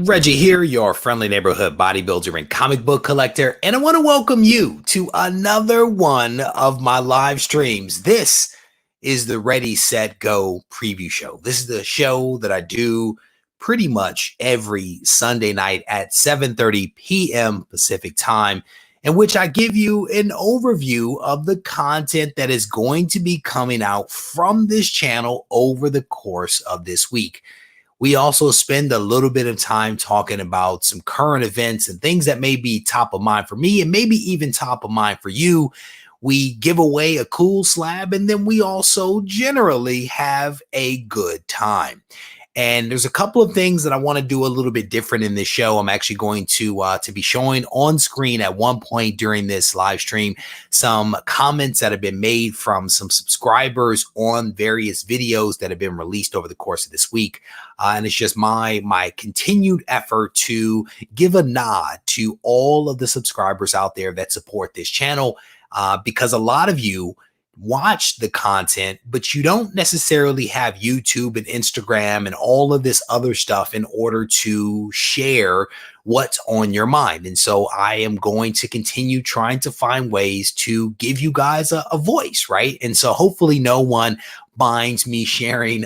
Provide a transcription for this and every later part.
Reggie here, your friendly neighborhood bodybuilder and comic book collector, and I want to welcome you to another one of my live streams. This is the Ready, Set, Go preview show. This is the show that I do pretty much every Sunday night at 7:30 p.m. Pacific time, in which I give you an overview of the content that is going to be coming out from this channel over the course of this week. We also spend a little bit of time talking about some current events and things that may be top of mind for me and maybe even top of mind for you. We give away a cool slab, and then we also generally have a good time. And there's a couple of things that I want to do a little bit different in this show. I'm actually going to be showing on screen at one point during this live stream some comments that have been made from some subscribers on various videos that have been released over the course of this week. And it's just my continued effort to give a nod to all of the subscribers out there that support this channel, because a lot of you watch the content, but you don't necessarily have YouTube and Instagram and all of this other stuff in order to share what's on your mind. And so I am going to continue trying to find ways to give you guys a voice, right? And so hopefully no one minds me sharing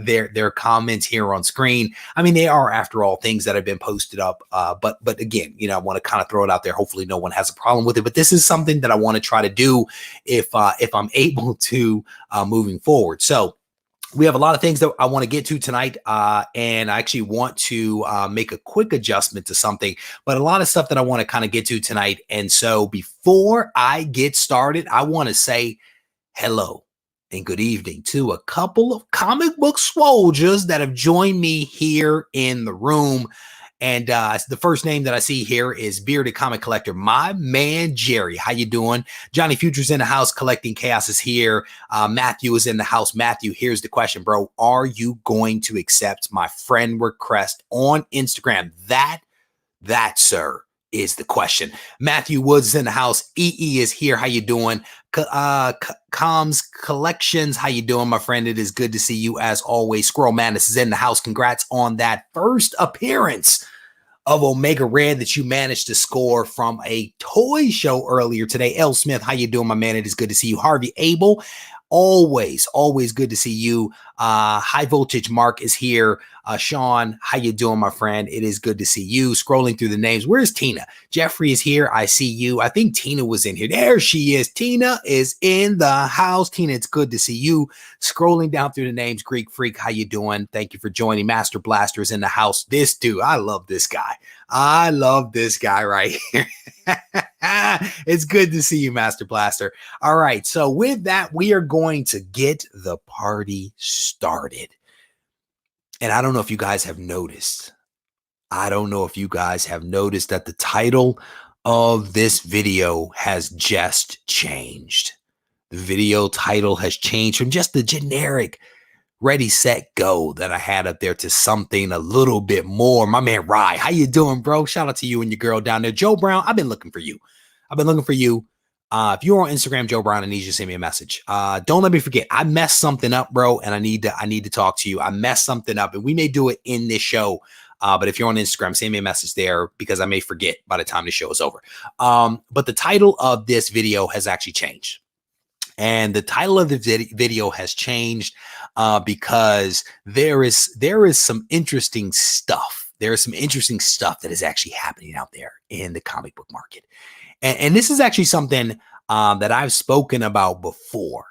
their comments here on screen. I mean, they are, after all, things that have been posted up. But again, I want to kind of throw it out there. Hopefully no one has a problem with it. But this is something that I want to try to do if I'm able to moving forward. So we have a lot of things that I want to get to tonight, and I actually want to make a quick adjustment to something, but a lot of stuff that I want to kind of get to tonight. And so before I get started, I want to say hello and good evening to a couple of comic book soldiers that have joined me here in the room. And the first name that I see here is Bearded Comic Collector, my man, Jerry. How you doing? Johnny Future's in the house. Collecting Chaos is here. Matthew is in the house. Matthew, here's the question, bro. Are you going to accept my friend request on Instagram? That, sir, is the question. Matthew Woods is in the house. EE is here. How you doing? Comms Collections, how you doing, my friend? It is good to see you as always. Squirrel Madness is in the house. Congrats on that first appearance of Omega Red that you managed to score from a toy show earlier today. L. Smith, how you doing, my man? It is good to see you. Harvey Abel, always good to see you. High Voltage Mark is here. Sean, how you doing, my friend? It is good to see you. Scrolling through the names, where's Tina? Jeffrey is here. I see you. I think Tina was in here. There she is. Tina is in the house. Tina, it's good to see you. Scrolling down through the names, Greek Freak, how you doing? Thank you for joining. Master Blaster is in the house. This dude, I love this guy. I love this guy right here. It's good to see you, Master Blaster. All right, so with that, we are going to get the party started. And I don't know if you guys have noticed. I don't know if you guys have noticed that the title of this video has just changed. The video title has changed from just the generic Ready, Set, Go that I had up there to something a little bit more. My man, Rye, how you doing, bro? Shout out to you and your girl down there. Joe Brown, I've been looking for you. If you're on Instagram, Joe Brown, I need you to send me a message. Don't let me forget. I messed something up, bro, and I need to talk to you. I messed something up, and we may do it in this show. But if you're on Instagram, send me a message there because I may forget by the time the show is over. But the title of this video has actually changed. And the title of the video has changed because there is some interesting stuff. There is some interesting stuff that is actually happening out there in the comic book market. And this is actually something that I've spoken about before.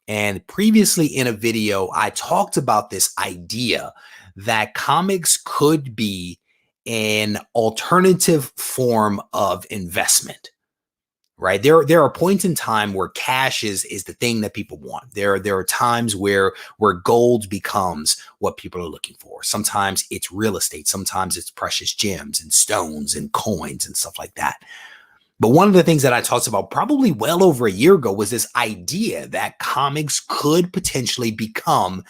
And previously in a video, I talked about this idea that comics could be an alternative form of investment. Right. There are points in time where cash is the thing that people want. There are times where gold becomes what people are looking for. Sometimes it's real estate. Sometimes it's precious gems and stones and coins and stuff like that. But one of the things that I talked about probably well over a year ago was this idea that comics could potentially become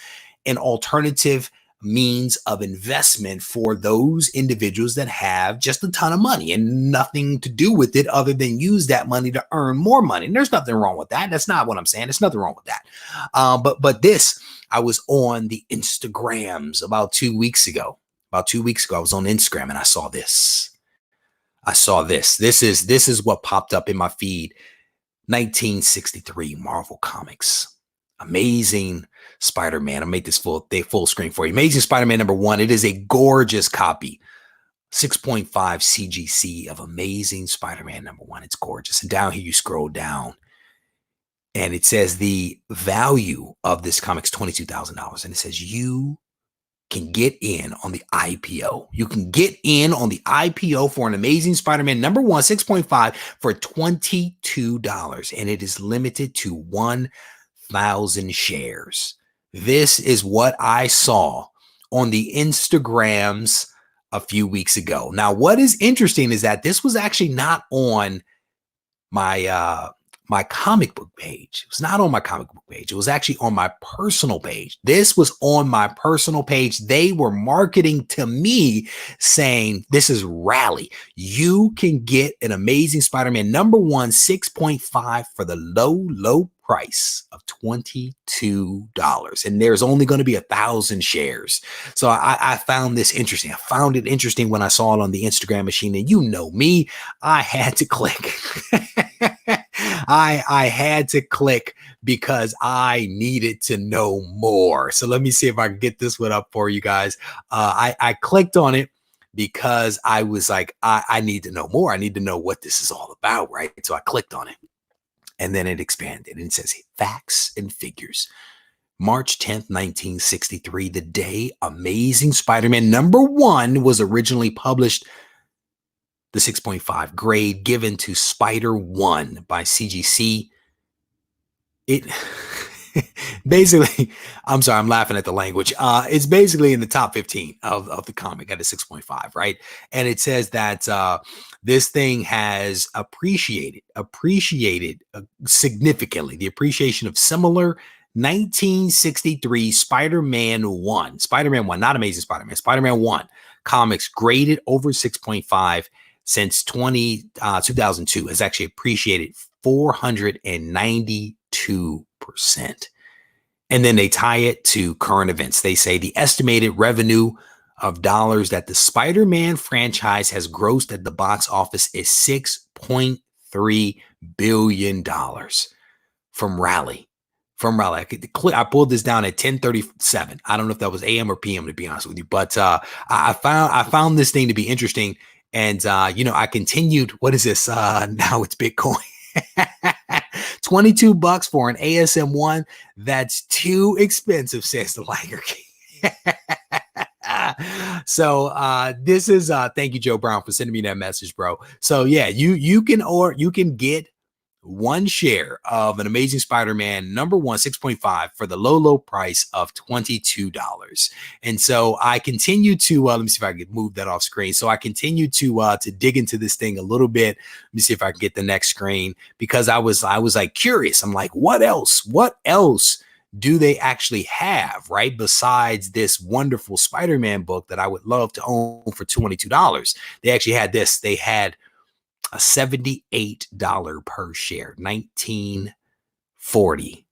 an alternative means of investment for those individuals that have just a ton of money and nothing to do with it other than use that money to earn more money. And there's nothing wrong with that. That's not what I'm saying. There's nothing wrong with that. But this, I was on the Instagrams about 2 weeks ago. about 2 weeks ago, I was on Instagram and I saw this. This is what popped up in my feed. 1963 Marvel Comics. Amazing Spider-Man. I'll make this full screen for you. Amazing Spider-Man #1. It is a gorgeous copy. 6.5 CGC of Amazing Spider-Man #1. It's gorgeous. And down here you scroll down and it says the value of this comic is $22,000. And it says you can get in on the IPO. You can get in on the IPO for an Amazing Spider-Man #1, 6.5 for $22. And it is limited to 1,000 shares. This is what I saw on the Instagrams a few weeks ago. Now, what is interesting is that this was actually not on my my comic book page. It was not on my comic book page. It was actually on my personal page. This was on my personal page. They were marketing to me saying, this is Rally. You can get an Amazing Spider-Man #1, 6.5 for the low price of $22. And there's only going to be 1,000 shares. So I found this interesting. I found it interesting when I saw it on the Instagram machine. And you know me, I had to click. I had to click because I needed to know more. So let me see if I can get this one up for you guys. I clicked on it because I was like, I need to know more. I need to know what this is all about, right? So I clicked on it and then it expanded and it says facts and figures. March 10th, 1963, the day Amazing Spider-Man #1 was originally published. The 6.5 grade given to Spider-1 by CGC. It basically, I'm sorry, I'm laughing at the language. It's basically in the top 15 of the comic at a 6.5, right? And it says that this thing has appreciated significantly. The appreciation of similar 1963 Spider-Man 1, not Amazing Spider-Man, Spider-Man 1 comics graded over 6.5 since 2002 has actually appreciated 492%. And then they tie it to current events. They say the estimated revenue of dollars that the Spider-Man franchise has grossed at the box office is $6.3 billion from Rally. I pulled this down at 10:37. I don't know if that was AM or PM, to be honest with you, but I found this thing to be interesting. And, I continued. What is this? Now it's Bitcoin. $22 for an ASM 1. That's too expensive, says the Liger King. So this is thank you, Joe Brown, for sending me that message, bro. So yeah, you can get one share of an Amazing Spider-Man #1, 6.5 for the low price of $22. And so I continue to let me see if I can move that off screen. So I continue to dig into this thing a little bit. Let me see if I can get the next screen, because I was like curious. I'm like, what else do they actually have, right? Besides this wonderful Spider-Man book that I would love to own for $22. They actually had this. They had a $78 per share, 1940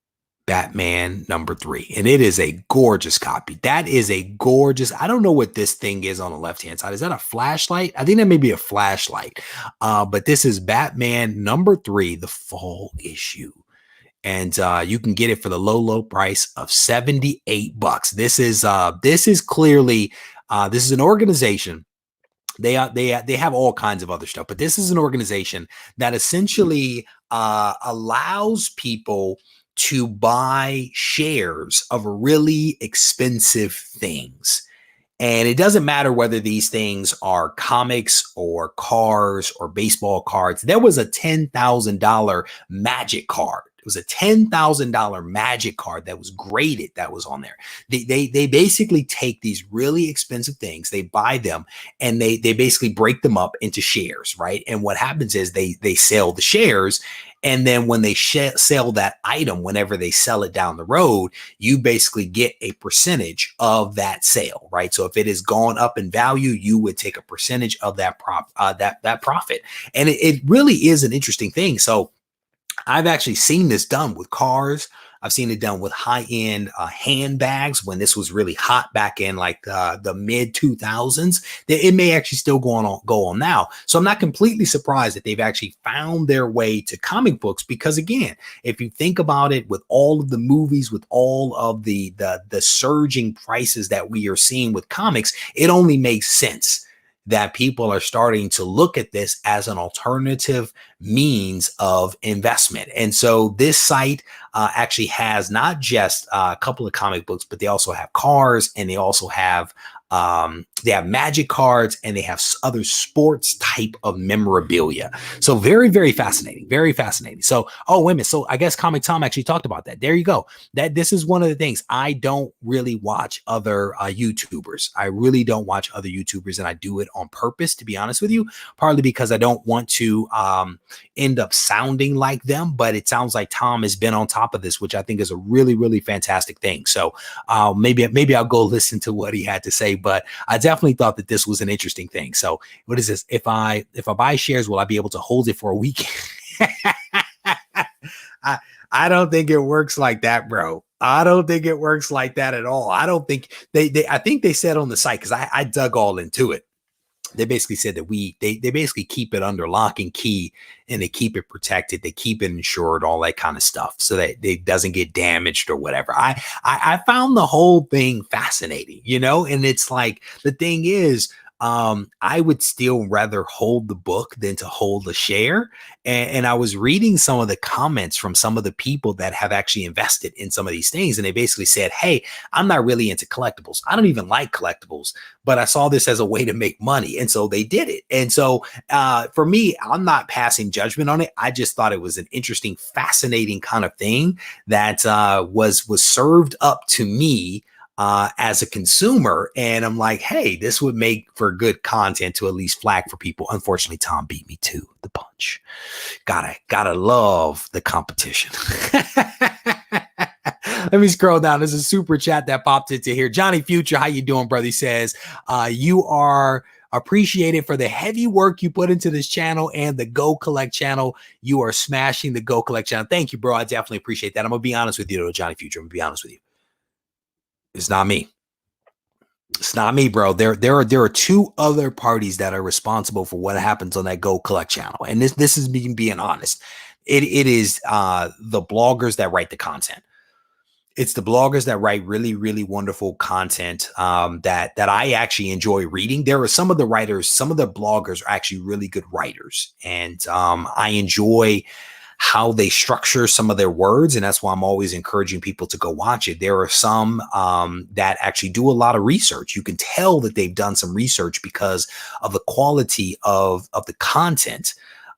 Batman #3. And it is a gorgeous copy. That is a gorgeous, I don't know what this thing is on the left-hand side. Is that a flashlight? I think that may be a flashlight. But this is Batman #3, the fall issue. And you can get it for the low price of $78. This is clearly, this is an organization. They have all kinds of other stuff, but this is an organization that essentially allows people to buy shares of really expensive things. And it doesn't matter whether these things are comics or cars or baseball cards. There was a $10,000 Magic card. It was a $10,000 Magic card that was graded, that was on there. They basically take these really expensive things, they buy them, and they basically break them up into shares, right? And what happens is they sell the shares, and then when they sell that item, whenever they sell it down the road, you basically get a percentage of that sale, right? So if it has gone up in value, you would take a percentage of that profit. And it really is an interesting thing. So I've actually seen this done with cars. I've seen it done with high-end handbags when this was really hot back in like the mid 2000s. It may actually still go on now. So I'm not completely surprised that they've actually found their way to comic books, because again, if you think about it, with all of the movies, with all of the surging prices that we are seeing with comics, it only makes sense that people are starting to look at this as an alternative means of investment. And so this site actually has not just a couple of comic books, but they also have cars, and they also have magic cards, and they have other sports type of memorabilia. So very, very fascinating, very fascinating. So, oh, wait a minute. So I guess Comic Tom actually talked about that. There you go. This is one of the things. I don't really watch other YouTubers. I really don't watch other YouTubers, and I do it on purpose, to be honest with you, partly because I don't want to end up sounding like them. But it sounds like Tom has been on top of this, which I think is a really, really fantastic thing. So maybe I'll go listen to what he had to say. But I definitely thought that this was an interesting thing. So what is this? If I buy shares, will I be able to hold it for a week? I don't think it works like that, bro. I don't think it works like that at all. I don't think I think they said on the site, because I dug all into it. They basically said that they basically keep it under lock and key, and they keep it protected. They keep it insured, all that kind of stuff, so that it doesn't get damaged or whatever. I found the whole thing fascinating, and it's like, the thing is, I would still rather hold the book than to hold a share. And I was reading some of the comments from some of the people that have actually invested in some of these things. And they basically said, hey, I'm not really into collectibles. I don't even like collectibles, but I saw this as a way to make money. And so they did it. And so for me, I'm not passing judgment on it. I just thought it was an interesting, fascinating kind of thing that was served up to me as a consumer. And I'm like, hey, this would make for good content to at least flag for people. Unfortunately, Tom beat me to the punch. Gotta love the competition. Let me scroll down. There's a super chat that popped into here. Johnny Future, how you doing, brother? He says, you are appreciated for the heavy work you put into this channel and the Go Collect channel. You are smashing the Go Collect channel. Thank you, bro. I definitely appreciate that. I'm gonna be honest with you, though, Johnny Future. I'm gonna be honest with you. It's not me. It's not me, bro. There are two other parties that are responsible for what happens on that Go Collect channel. And this is me being honest. It is the bloggers that write the content. It's the bloggers that write really, really wonderful content that I actually enjoy reading. There are some of the writers, some of the bloggers are actually really good writers. And I enjoy how they structure some of their words. And that's why I'm always encouraging people to go watch it. There are some that actually do a lot of research. You can tell that they've done some research because of the quality of the content.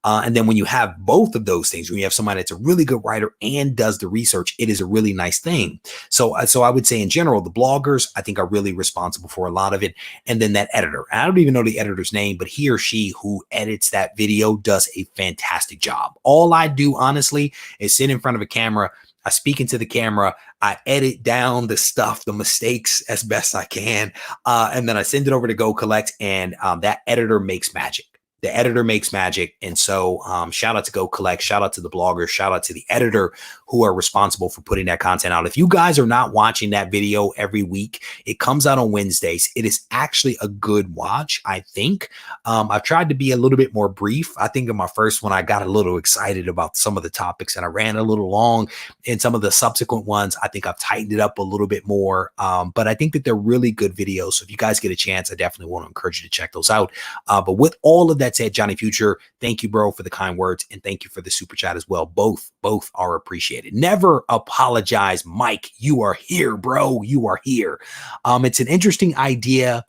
And then when you have both of those things, when you have somebody that's a really good writer and does the research, it is a really nice thing. So I would say in general, the bloggers, I think, are really responsible for a lot of it. And then that editor, I don't even know the editor's name, but he or she who edits that video does a fantastic job. All I do, honestly, is sit in front of a camera. I speak into the camera. I edit down the stuff, the mistakes as best I can. And then I send it over to Go Collect, and that editor makes magic. The editor makes magic. And so shout out to Go Collect, shout out to the bloggers, shout out to the editor who are responsible for putting that content out. If you guys are not watching that video every week, it comes out on Wednesdays. It is actually a good watch, I think. I've tried to be a little bit more brief. I think in my first one, I got a little excited about some of the topics and I ran a little long. In some of the subsequent ones, I think I've tightened it up a little bit more. But I think that they're really good videos. So if you guys get a chance, I definitely want to encourage you to check those out. But with all of that said, Johnny Future, thank you, bro, for the kind words, and thank you for the super chat as well. Both are appreciated. Never apologize, Mike. You are here, bro. You are here. It's an interesting idea,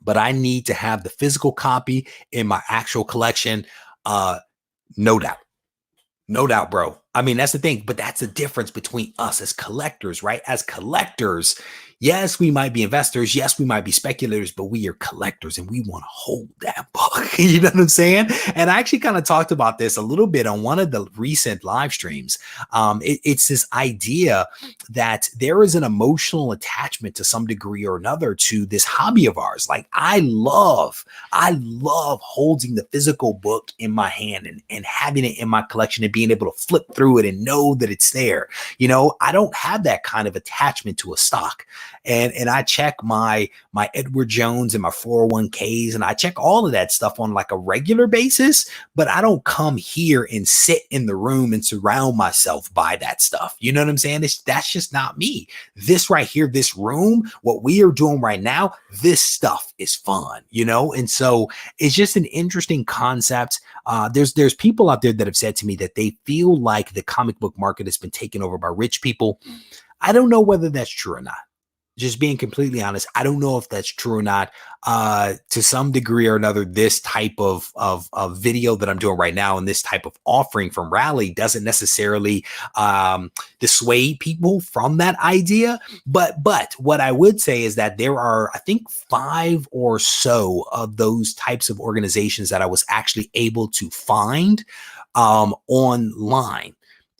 but I need to have the physical copy in my actual collection. No doubt, bro. I mean, that's the thing, but that's the difference between us as collectors, right? As collectors, yes, we might be investors. Yes, we might be speculators, but we are collectors and we want to hold that book. You know what I'm saying? And I actually kind of talked about this a little bit on one of the recent live streams. It's this idea that there is an emotional attachment to some degree or another to this hobby of ours. Like I love holding the physical book in my hand and having it in my collection and being able to flip through through it and know that it's there. You know, I don't have that kind of attachment to a stock. And I check my Edward Jones and my 401ks, and I check all of that stuff on like a regular basis, but I don't come here and sit in the room and surround myself by that stuff. You know what I'm saying? That's just not me. This right here, this room, what we are doing right now, this stuff is fun, you know? And so it's just an interesting concept. There's people out there that have said to me that they feel like the comic book market has been taken over by rich people. I don't know whether that's true or not. Just being completely honest, I don't know if that's true or not. To some degree or another, this type of video that I'm doing right now and this type of offering from Rally doesn't necessarily dissuade people from that idea. But what I would say is that there are, I think, 5 or so of those types of organizations that I was actually able to find online.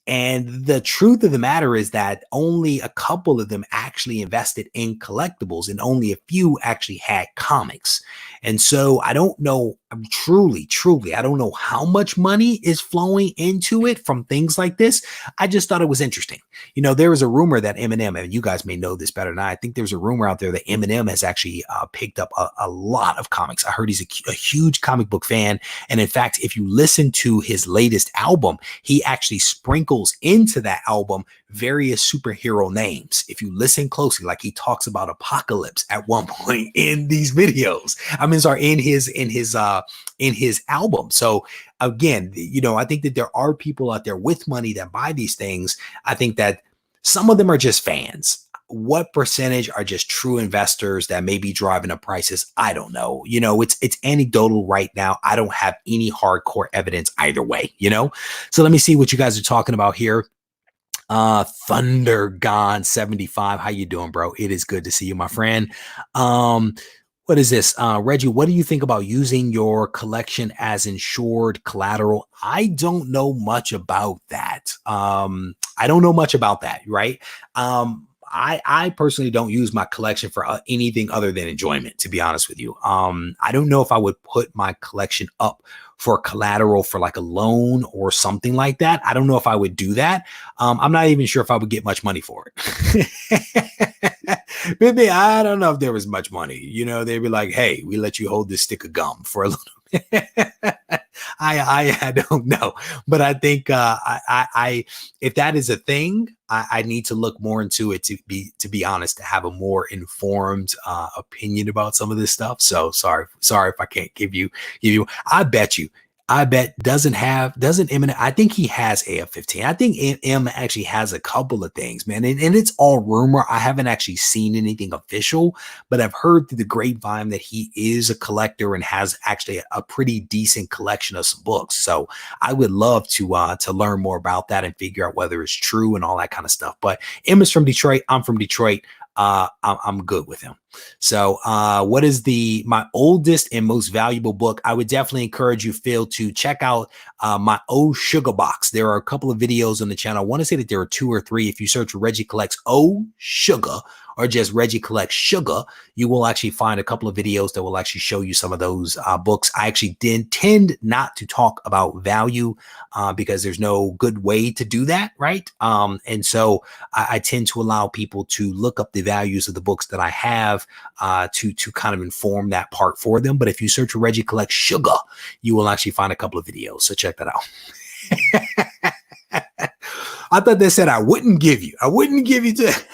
And the truth of the matter is that only a couple of them actually invested in collectibles and only a few actually had comics. And so I don't know, truly, I don't know how much money is flowing into it from things like this. I just thought it was interesting. You know, there was a rumor that Eminem, and you guys may know this better than I think there's a rumor out there that Eminem has actually picked up a lot of comics. I heard he's a huge comic book fan. And in fact, if you listen to his latest album, he actually sprinkles into that album various superhero names. If you listen closely, like he talks about Apocalypse at one point in these videos. I mean, sorry, in his album. So again, you know, I think that there are people out there with money that buy these things. I think that some of them are just fans. What percentage are just true investors that may be driving up prices? I don't know. You know, it's anecdotal right now. I don't have any hardcore evidence either way, you know? So let me see what you guys are talking about here. Thunder Gone 75. How you doing, bro? It is good to see you, my friend. What is this? Reggie, what do you think about using your collection as insured collateral? I don't know much about that. I don't know much about that, right? I personally don't use my collection for anything other than enjoyment, to be honest with you. I don't know if I would put my collection up for collateral for like a loan or something like that. I don't know if I would do that. I'm not even sure if I would get much money for it. Maybe I don't know if there was much money. You know, they'd be like, hey, we let you hold this stick of gum for a little bit. I don't know, but I think I if that is a thing, I need to look more into it to be honest, to have a more informed opinion about some of this stuff. So sorry if I can't give you. I bet doesn't Eminem. I think he has AF-15. I think M actually has a couple of things, man. And it's all rumor. I haven't actually seen anything official, but I've heard through the grapevine that he is a collector and has actually a pretty decent collection of some books. So I would love to learn more about that and figure out whether it's true and all that kind of stuff. But M is from Detroit. I'm from Detroit. I'm good with him. So what is my oldest and most valuable book? I would definitely encourage you, Phil, to check out my Oh Sugar box. There are a couple of videos on the channel. I want to say that there are 2 or 3. If you search for Reggie Collects Oh Sugar or just Reggie Collects Sugar, you will actually find a couple of videos that will actually show you some of those books. I actually did tend not to talk about value because there's no good way to do that, right? And so I tend to allow people to look up the values of the books that I have to kind of inform that part for them. But if you search for Reggie Collects Sugar, you will actually find a couple of videos. So check that out. I thought they said I wouldn't give you to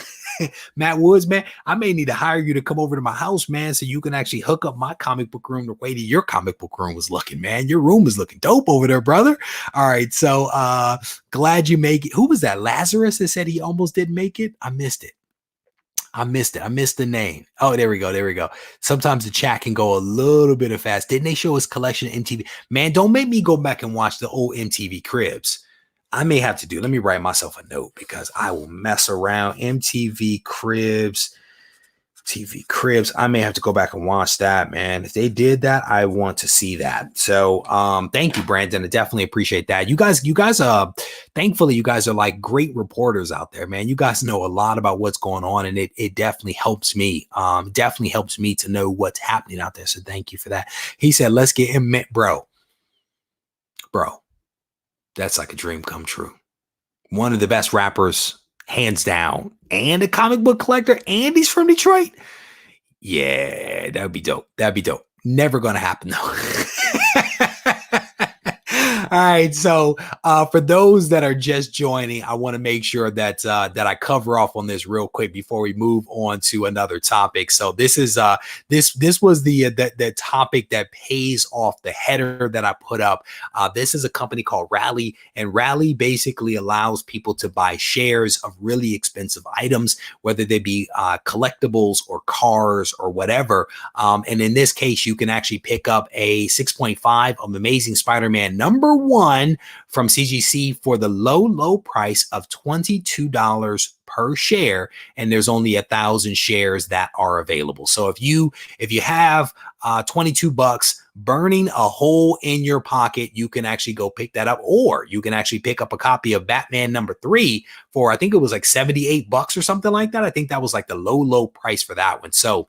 Matt Woods, man. I may need to hire you to come over to my house, man, so you can actually hook up my comic book room the way that your comic book room was looking, man. Your room is looking dope over there, brother. All right, so glad you make it. Who was that? Lazarus that said he almost didn't make it? I missed it. I missed the name. Oh, there we go. Sometimes the chat can go a little bit fast. Didn't they show his collection of MTV? Man, don't make me go back and watch the old MTV Cribs. I may have to let me write myself a note because I will mess around. MTV Cribs. I may have to go back and watch that, man. If they did that, I want to see that. So thank you, Brandon. I definitely appreciate that. You guys thankfully you guys are like great reporters out there, man. You guys know a lot about what's going on, and it definitely helps me. Definitely helps me to know what's happening out there. So thank you for that. He said, let's get him, bro. That's like a dream come true. one of the best rappers, hands down, and a comic book collector, and he's from Detroit. Yeah, that would be dope. That'd be dope. Never gonna happen though. All right, so for those that are just joining, I want to make sure that that I cover off on this real quick before we move on to another topic. So this is this was the topic that pays off the header that I put up. This is a company called Rally, and Rally basically allows people to buy shares of really expensive items, whether they be collectibles or cars or whatever. And in this case, you can actually pick up a 6.5 of Amazing Spider-Man #1 from CGC for the low price of $22 per share, and there's only 1,000 shares that are available. So if you have $22 burning a hole in your pocket, you can actually go pick that up, or you can actually pick up a copy of Batman #3 for, I think it was like $78 or something like that. I think that was like the low price for that one. So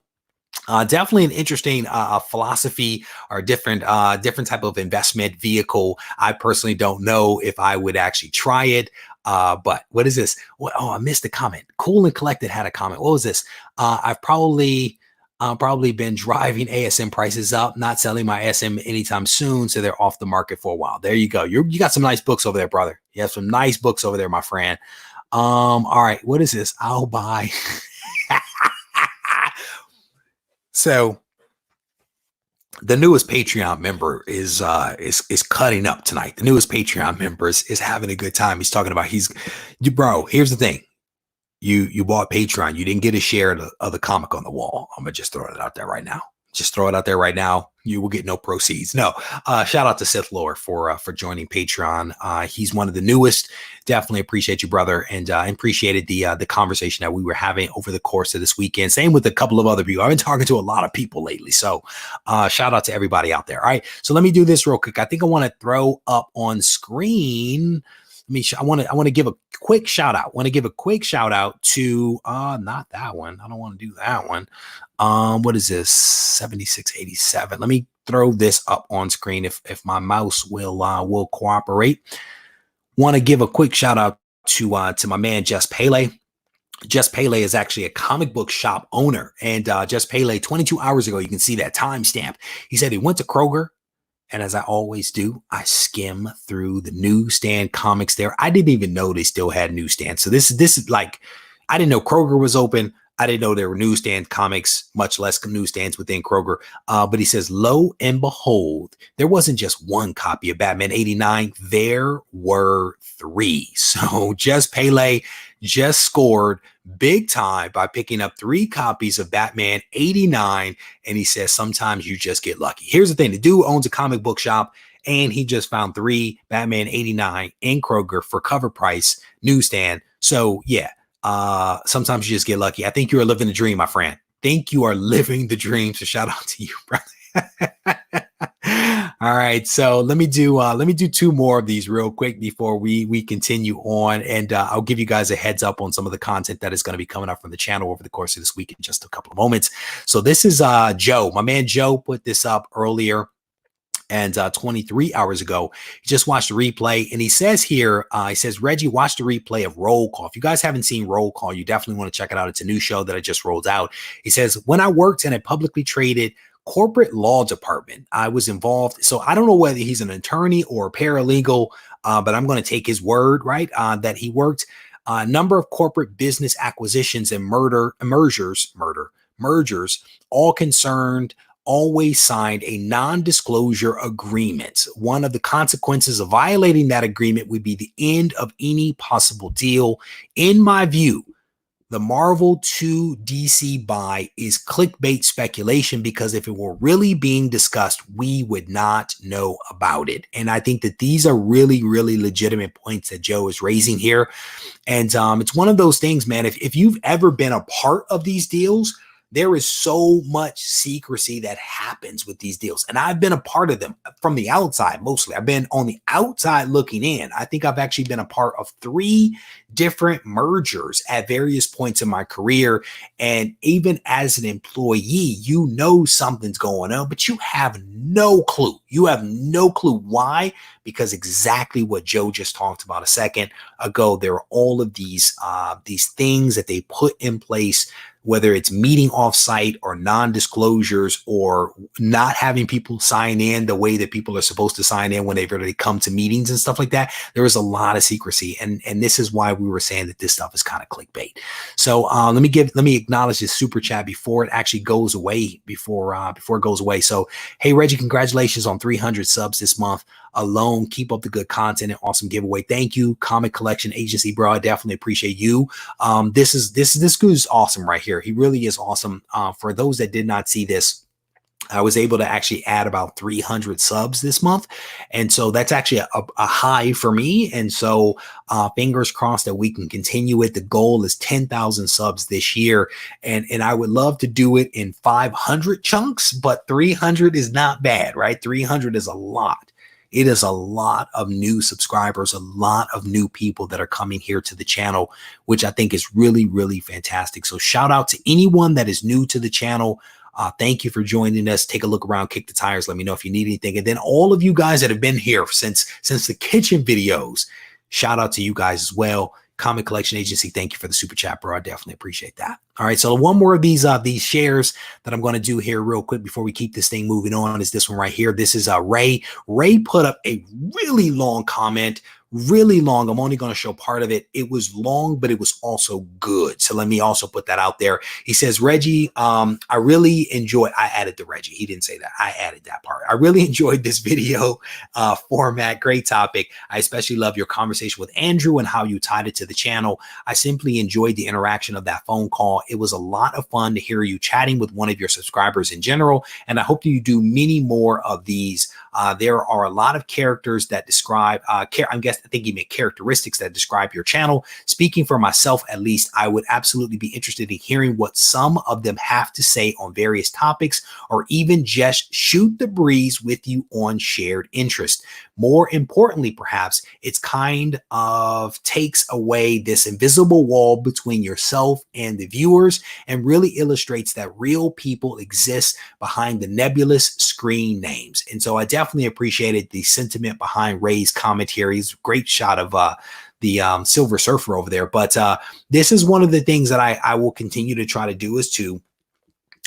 definitely an interesting philosophy or different type of investment vehicle. I personally don't know if I would actually try it. But what is this? Oh, I missed a comment. Cool and Collected had a comment. What was this? I've probably been driving ASM prices up, not selling my ASM anytime soon, so they're off the market for a while. There you go. You got some nice books over there, brother. You have some nice books over there, my friend. All right, what is this? I'll buy. So the newest Patreon member is cutting up tonight. The newest Patreon member is having a good time. He's talking about bro, here's the thing. You bought Patreon. You didn't get a share of the comic on the wall. I'm gonna just throw it out there right now. Just throw it out there right now. You will get no proceeds. No. Shout out to Sith Lord for joining Patreon. He's one of the newest. Definitely appreciate you, brother, and appreciated the conversation that we were having over the course of this weekend. Same with a couple of other people. I've been talking to a lot of people lately, so shout out to everybody out there. All right, so let me do this real quick. I think I want to throw up on screen. I want to give a quick shout out. To not that one. I don't want to do that one. What is this? 7687. Let me throw this up on screen if my mouse will cooperate. Want to give a quick shout out to my man Jess Pele. Jess Pele is actually a comic book shop owner, and Jess Pele 22 hours ago, you can see that timestamp. He said he went to Kroger. And as I always do, I skim through the newsstand comics there. I didn't even know they still had newsstands. So this is like, I didn't know Kroger was open. I didn't know there were newsstand comics, much less newsstands within Kroger. But he says, lo and behold, there wasn't just one copy of Batman '89. There were 3. So Jess Pele just scored big time by picking up 3 copies of Batman '89. And he says, sometimes you just get lucky. Here's the thing. The dude owns a comic book shop, and he just found 3 Batman '89 in Kroger for cover price newsstand. So yeah, sometimes you just get lucky. I think you are living the dream, my friend. Think you are living the dream. So shout out to you, brother. All right, so let me do 2 more of these real quick before we continue on, and I'll give you guys a heads up on some of the content that is going to be coming up from the channel over the course of this week in just a couple of moments. So this is Joe. My man Joe put this up earlier, and 23 hours ago. He just watched the replay, and he says here, he says, Reggie, watch the replay of Roll Call. If you guys haven't seen Roll Call, you definitely want to check it out. It's a new show that I just rolled out. He says, when I worked in a publicly traded corporate law department, I was involved. So I don't know whether he's an attorney or a paralegal, but I'm going to take his word, right? That he worked a number of corporate business acquisitions and mergers, all concerned, always signed a non-disclosure agreement. One of the consequences of violating that agreement would be the end of any possible deal. In my view, the Marvel 2 DC buy is clickbait speculation, because if it were really being discussed, we would not know about it. And I think that these are really, really legitimate points that Joe is raising here. And it's one of those things, man, if you've ever been a part of these deals, there is so much secrecy that happens with these deals. And I've been a part of them from the outside, mostly. I've been on the outside looking in. I think I've actually been a part of 3 different mergers at various points in my career. And even as an employee, you know something's going on, but you have no clue. You have no clue why, because exactly what Joe just talked about a second ago. There are all of these things that they put in place, whether it's meeting offsite or non-disclosures or not having people sign in the way that people are supposed to sign in when they really come to meetings and stuff like that. There is a lot of secrecy, and this is why we were saying that this stuff is kind of clickbait. So let me acknowledge this super chat before it actually goes away. Before it goes away. So hey Reggie, congratulations on 300 subs this month alone. Keep up the good content and awesome giveaway. Thank you, Comic Collection Agency, bro. I definitely appreciate you. This dude is awesome right here. He really is awesome. For those that did not see this, I was able to actually add about 300 subs this month. And so that's actually a high for me. And so fingers crossed that we can continue it. The goal is 10,000 subs this year. And I would love to do it in 500 chunks, but 300 is not bad, right? 300 is a lot. It is a lot of new subscribers, a lot of new people that are coming here to the channel, which I think is really, really fantastic. So shout out to anyone that is new to the channel. Thank you for joining us. Take a look around, kick the tires. Let me know if you need anything. And then all of you guys that have been here since the kitchen videos, shout out to you guys as well. Comic Collection Agency, thank you for the super chat, bro. I definitely appreciate that. All right, so one more of these shares that I'm going to do here real quick before we keep this thing moving on is this one right here. This is Ray. Ray put up a really long comment. Really long. I'm only going to show part of it. It was long, but it was also good. So let me also put that out there. He says, Reggie, I really enjoyed, I added the Reggie. He didn't say that. I added that part. I really enjoyed this video format. Great topic. I especially love your conversation with Andrew and how you tied it to the channel. I simply enjoyed the interaction of that phone call. It was a lot of fun to hear you chatting with one of your subscribers in general. And I hope you do many more of these. There are a lot of characters that describe, I think he meant characteristics that describe your channel. Speaking for myself, at least, I would absolutely be interested in hearing what some of them have to say on various topics, or even just shoot the breeze with you on shared interest. More importantly, perhaps, it's kind of takes away this invisible wall between yourself and the viewers and really illustrates that real people exist behind the nebulous screen names. And so I definitely appreciated the sentiment behind Ray's comment here. He's a great shot of the Silver Surfer over there. But this is one of the things that I will continue to try to do, is to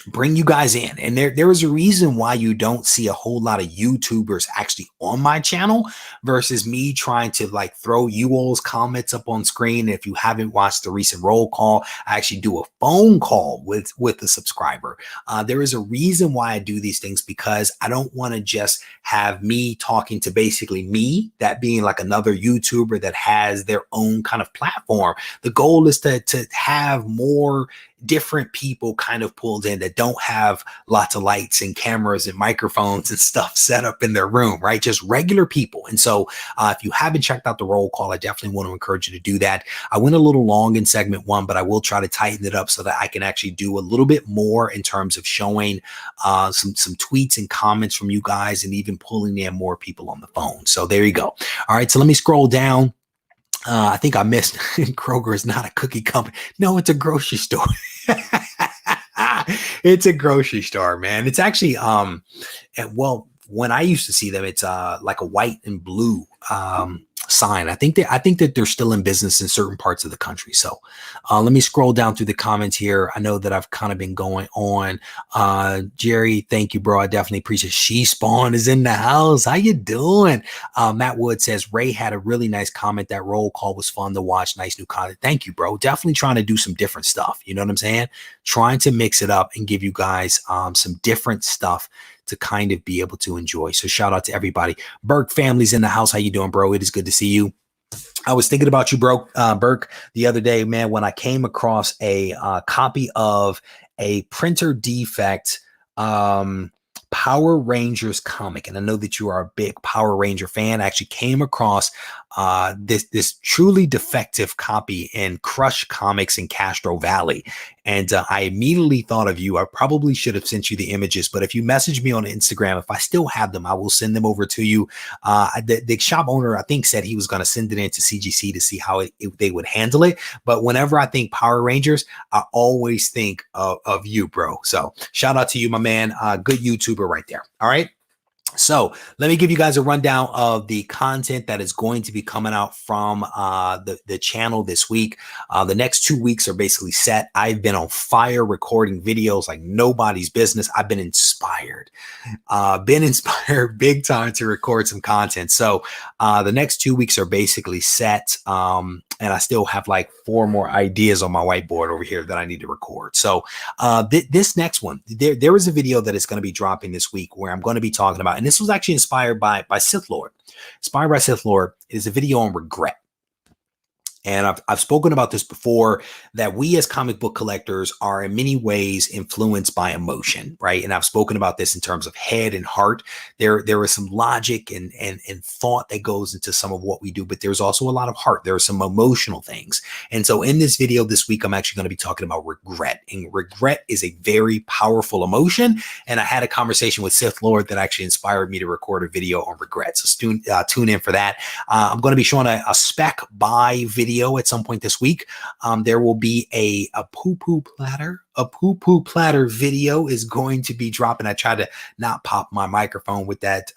bring you guys in. And there is a reason why you don't see a whole lot of YouTubers actually on my channel versus me trying to like throw you all's comments up on screen. If you haven't watched the recent roll call, I actually do a phone call with a subscriber. There is a reason why I do these things, because I don't want to just have me talking to basically me, that being like another YouTuber that has their own kind of platform. The goal is to have more different people kind of pulled in that don't have lots of lights and cameras and microphones and stuff set up in their room, right? Just regular people. And so if you haven't checked out the roll call, I definitely want to encourage you to do that. I went a little long in segment one, but I will try to tighten it up so that I can actually do a little bit more in terms of showing some tweets and comments from you guys, and even pulling in more people on the phone. So there you go. All right, so let me scroll down. I think I missed Kroger is not a cookie company. No, it's a grocery store. It's a grocery store, man. It's actually, well, when I used to see them, it's like a white and blue sign. I think that they're still in business in certain parts of the country. So let me scroll down through the comments here. I know that I've kind of been going on. Jerry, thank you, bro. I definitely appreciate it. She Spawn is in the house. How you doing? Matt Wood says Ray had a really nice comment. That roll call was fun to watch. Nice new content. Thank you, bro. Definitely trying to do some different stuff. You know what I'm saying? Trying to mix it up and give you guys some different stuff to kind of be able to enjoy. So shout out to everybody. Burke family's in the house. How you doing, bro? It is good to see you. I was thinking about you, bro, Burke, the other day, man, when I came across a copy of a printer defect Power Rangers comic. And I know that you are a big Power Ranger fan. I actually came across this truly defective copy in Crush Comics in Castro Valley. And I immediately thought of you. I probably should have sent you the images, but if you message me on Instagram, if I still have them, I will send them over to you. The shop owner, I think, said he was going to send it into CGC to see how they would handle it. But whenever I think Power Rangers, I always think of you, bro. So shout out to you, my man. Good YouTuber right there. All right. So let me give you guys a rundown of the content that is going to be coming out from the channel this week. The next 2 weeks are basically set. I've been on fire recording videos like nobody's business. I've been inspired big time to record some content. So the next 2 weeks are basically set. And I still have like 4 more ideas on my whiteboard over here that I need to record. So this next one, there is a video that is going to be dropping this week where I'm going to be talking about, and this was actually inspired by Sith Lord. Inspired by Sith Lord. It is a video on regret. And I've spoken about this before, that we as comic book collectors are in many ways influenced by emotion, right? And I've spoken about this in terms of head and heart. There is some logic and thought that goes into some of what we do, but there's also a lot of heart. There are some emotional things. And so in this video this week, I'm actually going to be talking about regret. And regret is a very powerful emotion. And I had a conversation with Sith Lord that actually inspired me to record a video on regret. So tune in for that. I'm going to be showing a spec buy video at some point this week. There will be a poo-poo platter. A poo-poo platter video is going to be dropping. I tried to not pop my microphone with that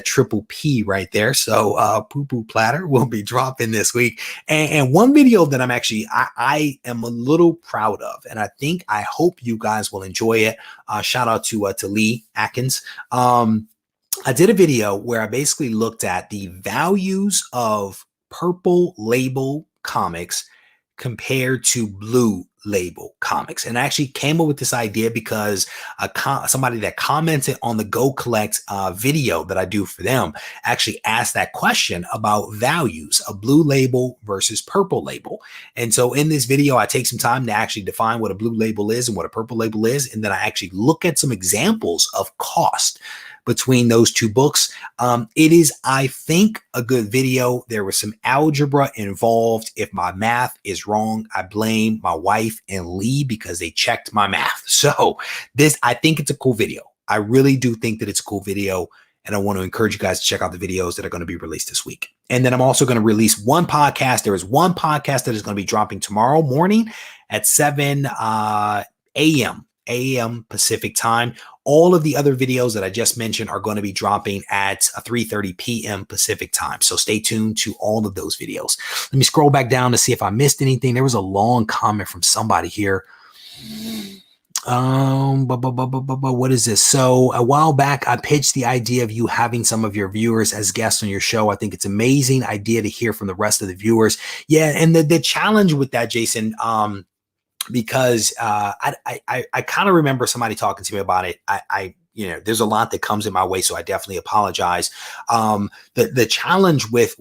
triple P right there. So poo-poo platter will be dropping this week. And one video that I am a little proud of, and I hope you guys will enjoy it. Shout out to Lee Atkins. I did a video where I basically looked at the values of purple label comics compared to blue label comics. And I actually came up with this idea because somebody that commented on the Go Collect video that I do for them actually asked that question about values of blue label versus purple label. And so in this video, I take some time to actually define what a blue label is and what a purple label is. And then I actually look at some examples of cost between those two books. It is, I think, a good video. There was some algebra involved. If my math is wrong, I blame my wife and Lee because they checked my math. So I think it's a cool video. I really do think that it's a cool video. And I want to encourage you guys to check out the videos that are going to be released this week. And then I'm also going to release one podcast. There is one podcast that is going to be dropping tomorrow morning at 7 a.m. Pacific time. All of the other videos that I just mentioned are going to be dropping at 3:30 p.m. Pacific time. So stay tuned to all of those videos. Let me scroll back down to see if I missed anything. There was a long comment from somebody here. What is this? So a while back, I pitched the idea of you having some of your viewers as guests on your show. I think it's an amazing idea to hear from the rest of the viewers. Yeah, and the challenge with that, Jason, because I kind of remember somebody talking to me about it. There's a lot that comes in my way, so I definitely apologize. The challenge with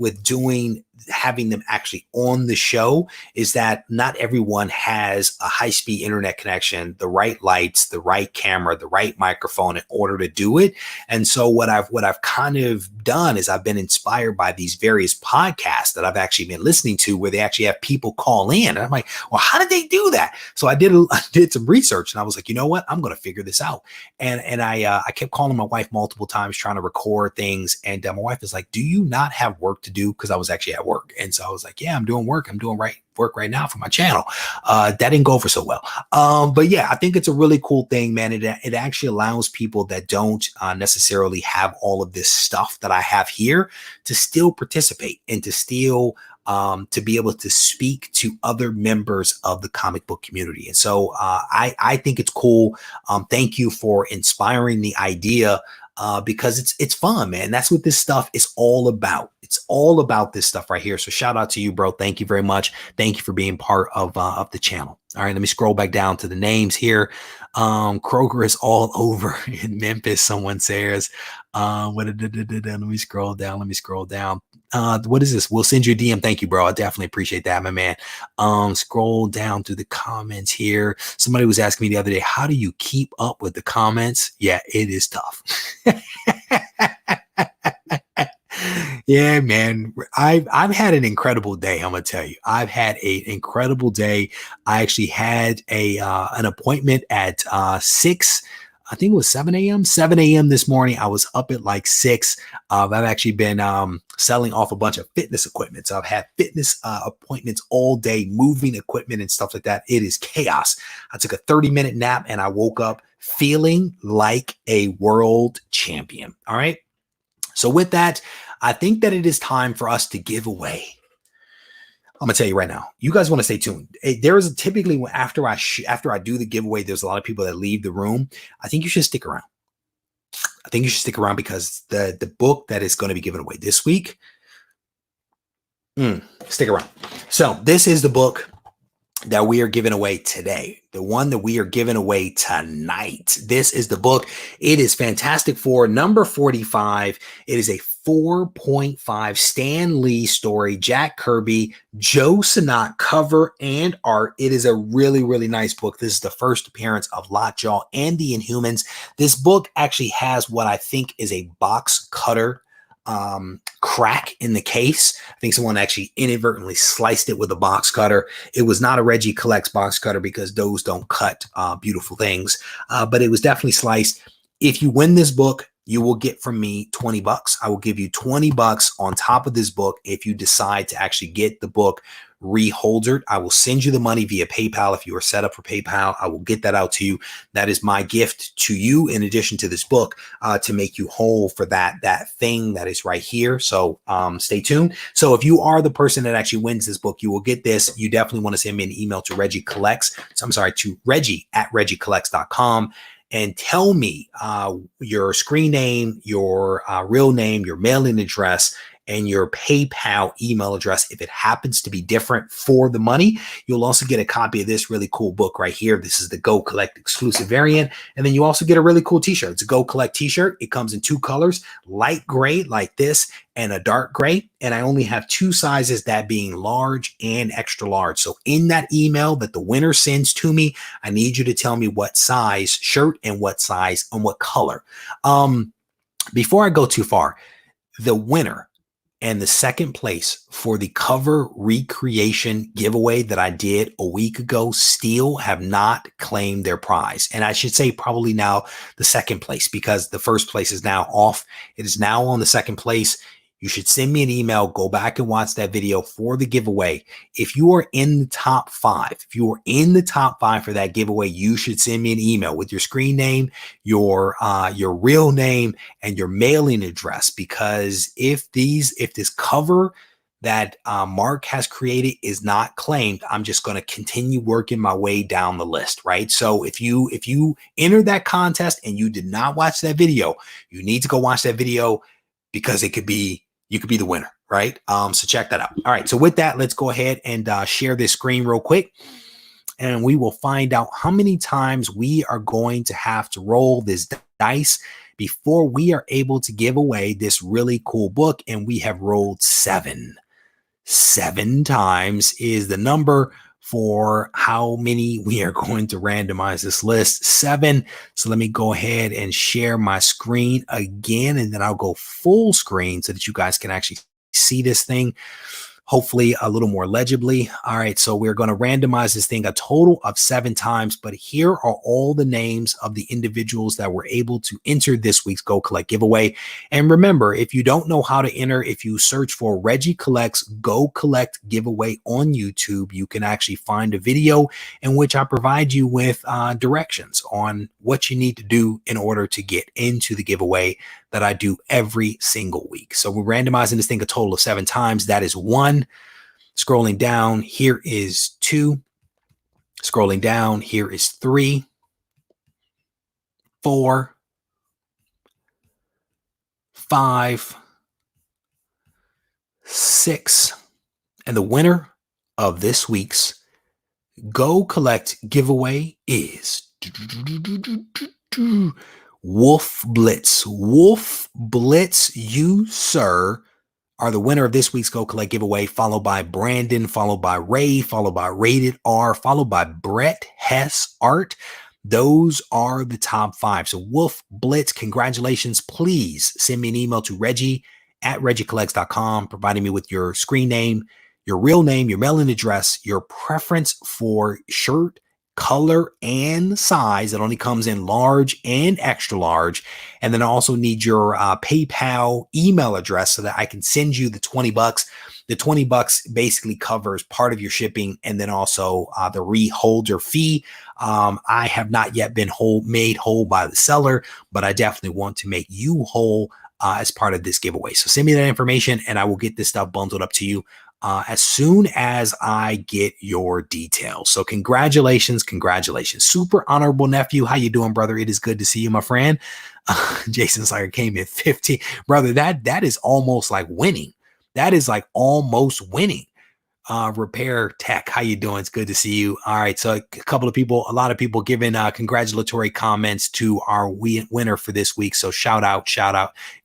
having them actually on the show is that not everyone has a high-speed internet connection, the right lights, the right camera, the right microphone in order to do it. And so what I've kind of done is I've been inspired by these various podcasts that I've actually been listening to where they actually have people call in. And I'm like, well, how did they do that? So I did some research and I was like, you know what? I'm going to figure this out. And I kept calling my wife multiple times trying to record things. And my wife is like, do you not have work to do? Because I was actually at work. And so I was like, yeah, I'm doing work. I'm doing work right now for my channel. That didn't go over so well. But yeah, I think it's a really cool thing, man. It actually allows people that don't necessarily have all of this stuff that I have here to still participate and to still to be able to speak to other members of the comic book community. And so I think it's cool. Thank you for inspiring the idea. Because it's fun, man. That's what this stuff is all about. It's all about this stuff right here. So shout out to you, bro. Thank you very much. Thank you for being part of the channel. All right, let me scroll back down to the names here. Kroger is all over in Memphis, someone says. Let me scroll down. What is this? We'll send you a DM. Thank you, bro. I definitely appreciate that, my man. Scroll down through the comments here. Somebody was asking me the other day, how do you keep up with the comments? Yeah, it is tough. Yeah, man. I've had an incredible day. I'm gonna tell you, I've had an incredible day. I actually had an appointment at 6. I think it was 7 a.m. 7 a.m. this morning. I was up at like 6. I've actually been selling off a bunch of fitness equipment. So I've had fitness appointments all day, moving equipment and stuff like that. It is chaos. I took a 30-minute nap and I woke up feeling like a world champion. All right. So with that, I think that it is time for us to give away. I'm gonna tell you right now, you guys want to stay tuned. There is typically after I do the giveaway, there's a lot of people that leave the room. I think you should stick around. I think you should stick around because the book that is going to be given away this week, stick around. So this is the book that we are giving away today, the one that we are giving away tonight. This is the book. It is Fantastic Four number 45. It is a 4.5 Stan Lee story, Jack Kirby, Joe Sinnott cover and art. It is a really, really nice book. This is the first appearance of Lockjaw and the Inhumans. This book actually has what I think is a box cutter crack in the case. I think someone actually inadvertently sliced it with a box cutter. It was not a Regie Collects box cutter because those don't cut beautiful things, but it was definitely sliced. If you win this book, you will get from me $20. I will give you $20 on top of this book if you decide to actually get the book reholdered. I will send you the money via PayPal. If you are set up for PayPal, I will get that out to you. That is my gift to you in addition to this book to make you whole for that thing that is right here. So stay tuned. So if you are the person that actually wins this book, you will get this. You definitely want to send me an email to Regie Collects. So I'm sorry, to Regie@RegieCollects.com. And tell me your screen name, your real name, your mailing address, and your PayPal email address. If it happens to be different for the money, you'll also get a copy of this really cool book right here. This is the Go Collect exclusive variant. And then you also get a really cool t-shirt. It's a Go Collect t-shirt. It comes in two colors, light gray like this and a dark gray. And I only have two sizes, that being large and extra large. So in that email that the winner sends to me, I need you to tell me what size shirt and what size and what color. Before I go too far, the winner and the second place for the cover recreation giveaway that I did a week ago still have not claimed their prize. And I should say probably now the second place, because the first place is now off. It is now on the second place. You should send me an email, go back and watch that video for the giveaway. If you are in the top 5, if you are in the top 5 for that giveaway, you should send me an email with your screen name, your real name, and your mailing address. Because if this cover that Mark has created is not claimed, I'm just going to continue working my way down the list, right? So if you enter that contest and you did not watch that video, you need to go watch that video, because you could be the winner, right? So check that out. All right. So with that, let's go ahead and share this screen real quick. And we will find out how many times we are going to have to roll this dice before we are able to give away this really cool book. And we have rolled 7. 7 times is the number for how many we are going to randomize this list. 7. So let me go ahead and share my screen again, and then I'll go full screen so that you guys can actually see this thing, hopefully a little more legibly. All right, so we're going to randomize this thing a total of 7 times, but here are all the names of the individuals that were able to enter this week's Go Collect giveaway. And remember, if you don't know how to enter, if you search for Regie Collects Go Collect giveaway on YouTube, you can actually find a video in which I provide you with directions on what you need to do in order to get into the giveaway that I do every single week. So we're randomizing this thing a total of 7 times. That is 1. Scrolling down, here is 2. Scrolling down, here is 3, 4, 5, 6. And the winner of this week's Go Collect giveaway is Wolf Blitz. Wolf Blitz, you, sir, are the winner of this week's Go Collect giveaway, followed by Brandon, followed by Ray, followed by Rated R, followed by Brett Hess Art. Those are the top 5. So Wolf Blitz, congratulations. Please send me an email to Regie@RegieCollects.com, providing me with your screen name, your real name, your mailing address, your preference for shirt, color, and size. It only comes in large and extra large. And then I also need your PayPal email address so that I can send you the $20 The $20 basically covers part of your shipping and then also the reholder fee. I have not yet been made whole by the seller, but I definitely want to make you whole as part of this giveaway. So send me that information and I will get this stuff bundled up to you as soon as I get your details. So congratulations. Super honorable nephew. How you doing, brother? It is good to see you, my friend. Jason Slayer came in 50. Brother, that is almost like winning. That is like almost winning. Repair Tech, how you doing? It's good to see you. All right, so a lot of people giving congratulatory comments to our winner for this week. So shout out.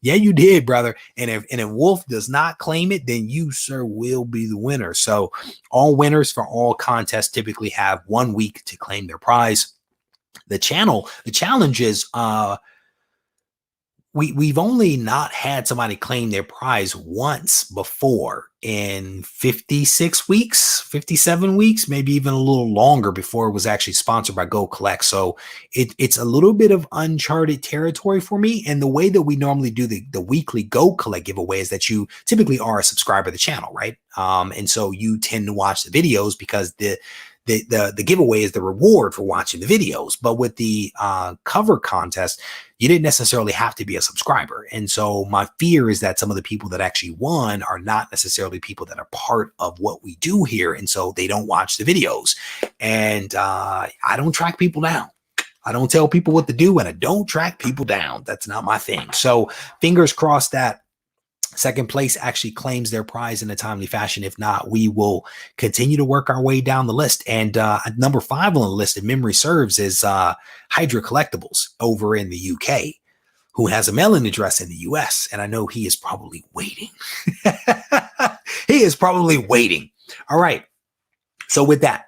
Yeah, you did, brother. And if Wolf does not claim it, then you, sir, will be the winner. So all winners for all contests typically have 1 week to claim their prize. The challenge is we've only not had somebody claim their prize once before in 56 weeks, 57 weeks, maybe even a little longer before it was actually sponsored by Go Collect. So it's a little bit of uncharted territory for me. And the way that we normally do the weekly Go Collect giveaway is that you typically are a subscriber to the channel, right? And so you tend to watch the videos because the giveaway is the reward for watching the videos. But with the cover contest, you didn't necessarily have to be a subscriber. And so my fear is that some of the people that actually won are not necessarily people that are part of what we do here. And so they don't watch the videos. And I don't track people down. I don't tell people what to do, and I don't track people down. That's not my thing. So fingers crossed that second place actually claims their prize in a timely fashion. If not, we will continue to work our way down the list. And number 5 on the list, if memory serves, is Hydra Collectibles over in the UK, who has a mailing address in the US. And I know he is probably waiting. He is probably waiting. All right. So with that,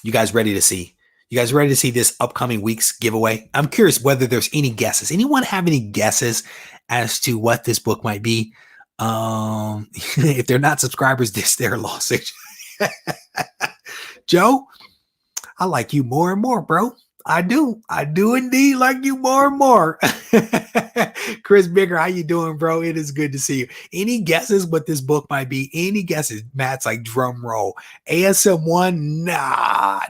you guys ready to see? You guys ready to see this upcoming week's giveaway? I'm curious whether there's any guesses. Anyone have any guesses as to what this book might be? If they're not subscribers, this their loss. Joe, I like you more and more, bro. I do indeed like you more and more. Chris Bigger, how you doing, bro? It is good to see you. Any guesses what this book might be? Any guesses? Matt's like drum roll. ASM 1? Nah.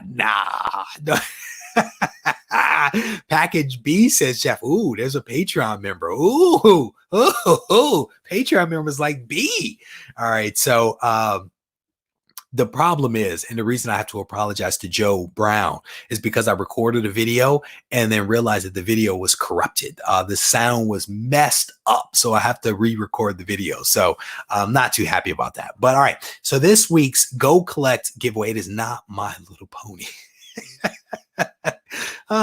Package B says, Chef, ooh, there's a Patreon member. Ooh, Patreon members like B. All right, so the problem is, and the reason I have to apologize to Joe Brown is because I recorded a video and then realized that the video was corrupted. The sound was messed up, so I have to re-record the video. So I'm not too happy about that. But all right, so this week's Go Collect giveaway, it is not My Little Pony.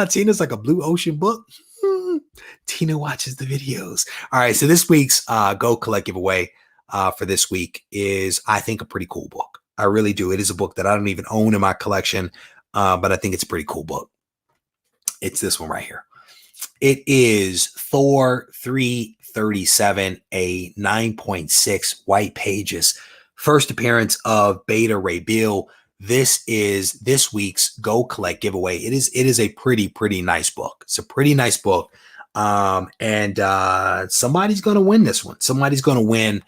Tina's like a Blue Ocean book. Tina watches the videos. All right, so this week's Go Collect giveaway for this week is, I think, a pretty cool book. I really do. It is a book that I don't even own in my collection, but I think it's a pretty cool book. It's this one right here. It is Thor 337, a 9.6 white pages. First appearance of Beta Ray Bill. This is this week's Go Collect giveaway. It is a pretty nice book. It's a pretty nice book. And somebody's going to win this one. Somebody's going to win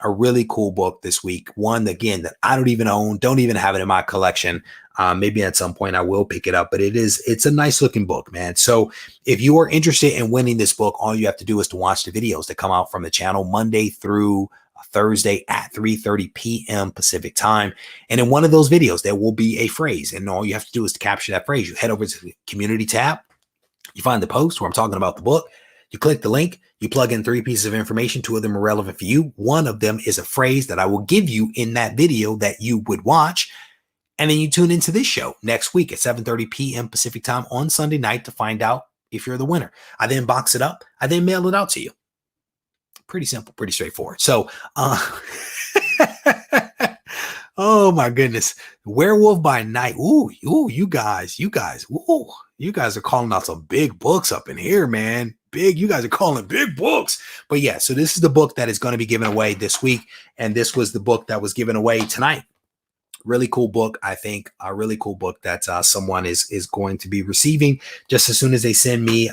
a really cool book this week. One, again, that I don't even own, don't even have it in my collection. Maybe at some point I will pick it up, but it's a nice looking book, man. So if you are interested in winning this book, all you have to do is to watch the videos that come out from the channel Monday through Thursday at 3:30 p.m. Pacific time. And in one of those videos, there will be a phrase, and all you have to do is to capture that phrase. You head over to the community tab, you find the post where I'm talking about the book, you click the link, you plug in 3 pieces of information. 2 of them are relevant for you. One of them is a phrase that I will give you in that video that you would watch. And then you tune into this show next week at 7:30 p.m. Pacific time on Sunday night to find out if you're the winner. I then box it up. I then mail it out to you. Pretty simple, pretty straightforward. So, oh my goodness. Werewolf by Night. Ooh, you guys, you guys are calling out some big books up in here, man. Big, you guys are calling big books. But yeah, so this is the book that is going to be given away this week. And this was the book that was given away tonight Really cool book. I think a really cool book that someone is going to be receiving just as soon as they send me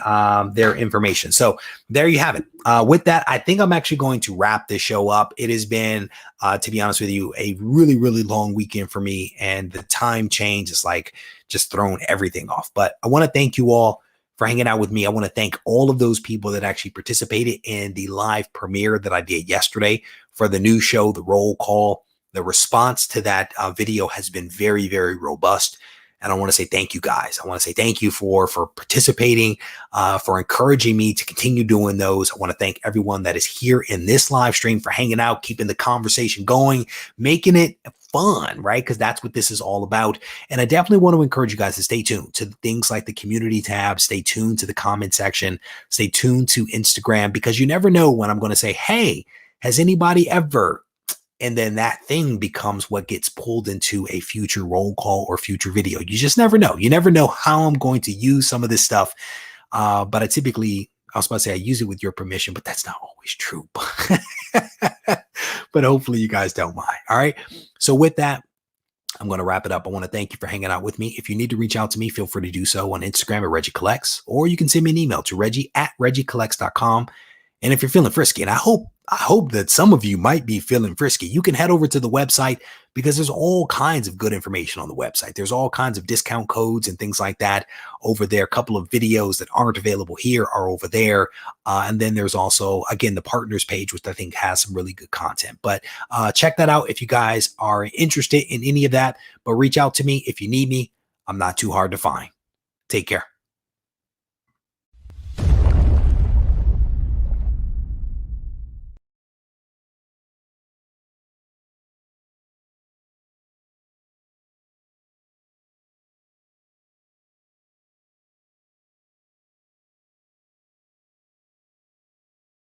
their information. So there you have it. With that, I think I'm actually going to wrap this show up. It has been, to be honest with you, a really, really long weekend for me, and the time change is like just throwing everything off. But I want to thank you all for hanging out with me. I want to thank all of those people that actually participated in the live premiere that I did yesterday for the new show, The Roll Call. The response to that video has been very, very robust. And I want to say thank you guys. I want to say thank you for participating, for encouraging me to continue doing those. I want to thank everyone that is here in this live stream for hanging out, keeping the conversation going, making it fun, right? Because that's what this is all about. And I definitely want to encourage you guys to stay tuned to things like the community tab, stay tuned to the comment section, stay tuned to Instagram, because you never know when I'm going to say, hey, has anybody ever? And then that thing becomes what gets pulled into a future roll call or future video. You just never know. You never know how I'm going to use some of this stuff. But I was about to say I use it with your permission, but that's not always true. But hopefully you guys don't mind. All right. So with that, I'm going to wrap it up. I want to thank you for hanging out with me. If you need to reach out to me, feel free to do so on Instagram at RegieCollects, or you can send me an email to Regie@RegieCollects.com. And if you're feeling frisky, and I hope that some of you might be feeling frisky, you can head over to the website, because there's all kinds of good information on the website. There's all kinds of discount codes and things like that over there. A couple of videos that aren't available here are over there. And then there's also, again, the partners page, which I think has some really good content. But check that out if you guys are interested in any of that. But reach out to me if you need me. I'm not too hard to find. Take care.